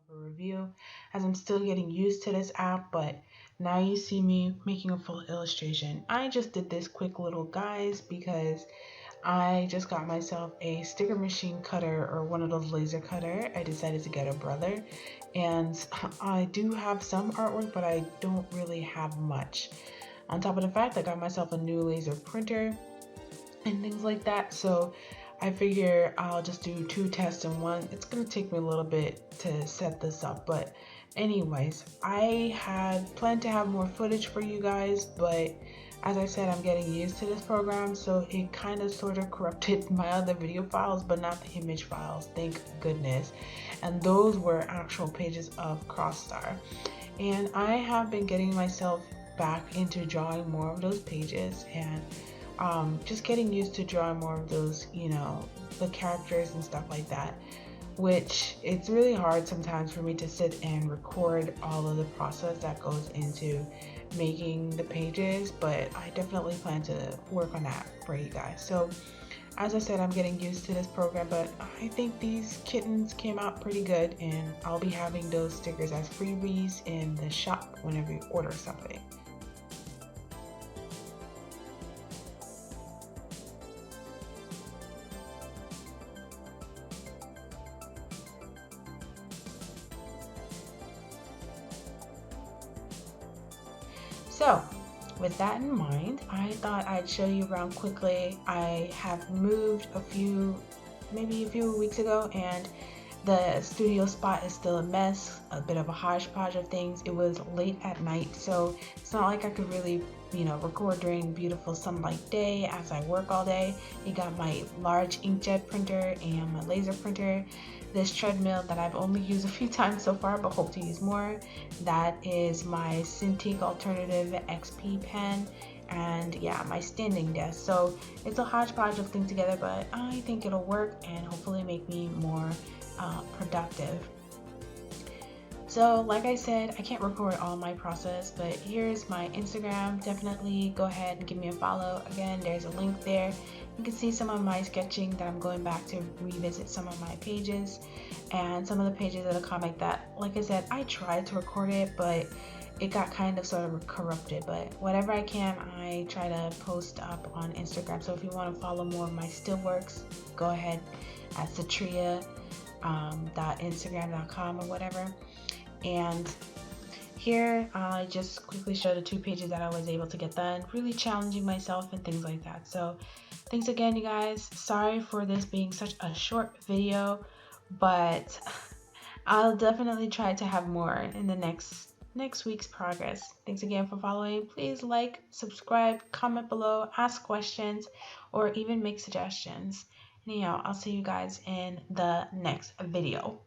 of a review as I'm still getting used to this app, but now you see me making a full illustration. I just did this quick little guys because I just got myself a sticker machine cutter or one of those laser cutter. I decided to get a brother, and I do have some artwork, but I don't really have much. On top of the fact, I got myself a new laser printer and things like that. So I figure I'll just do two tests in one. It's gonna take me a little bit to set this up, but anyways, I had planned to have more footage for you guys, but as I said, I'm getting used to this program, so it kind of sort of corrupted my other video files, but not the image files, thank goodness. And those were actual pages of Crossstar. And I have been getting myself back into drawing more of those pages and just getting used to drawing more of those, the characters and stuff like that, which it's really hard sometimes for me to sit and record all of the process that goes into making the pages, but I definitely plan to work on that for you guys. So as I said, I'm getting used to this program, but I think these kittens came out pretty good, and I'll be having those stickers as freebies in the shop whenever you order something. So with that in mind, I thought I'd show you around quickly. I have moved maybe a few weeks ago, and the studio spot is still a mess, a bit of a hodgepodge of things. It was late at night, so it's not like I could really, record during beautiful sunlight day as I work all day. You got my large inkjet printer and my laser printer, this treadmill that I've only used a few times so far but hope to use more. That is my Cintiq Alternative XP pen, and yeah, my standing desk. So it's a hodgepodge of things together, but I think it'll work and hopefully make me more productive. So like I said, I can't record all my process, but here's my Instagram. Definitely go ahead and give me a follow. Again, there's a link there. You can see some of my sketching that I'm going back to revisit some of my pages and some of the pages of the comic that, like I said, I tried to record it, but it got kind of sort of corrupted. But whatever I can, I try to post up on Instagram. So if you want to follow more of my still works, go ahead at Cetriya. .instagram.com or whatever. And here I just quickly show the two pages that I was able to get done, really challenging myself and things like that. So thanks again, you guys. Sorry for this being such a short video, but I'll definitely try to have more in the next week's progress. Thanks again for following. Please like, subscribe, comment below, ask questions, or even make suggestions. Anyhow, I'll see you guys in the next video.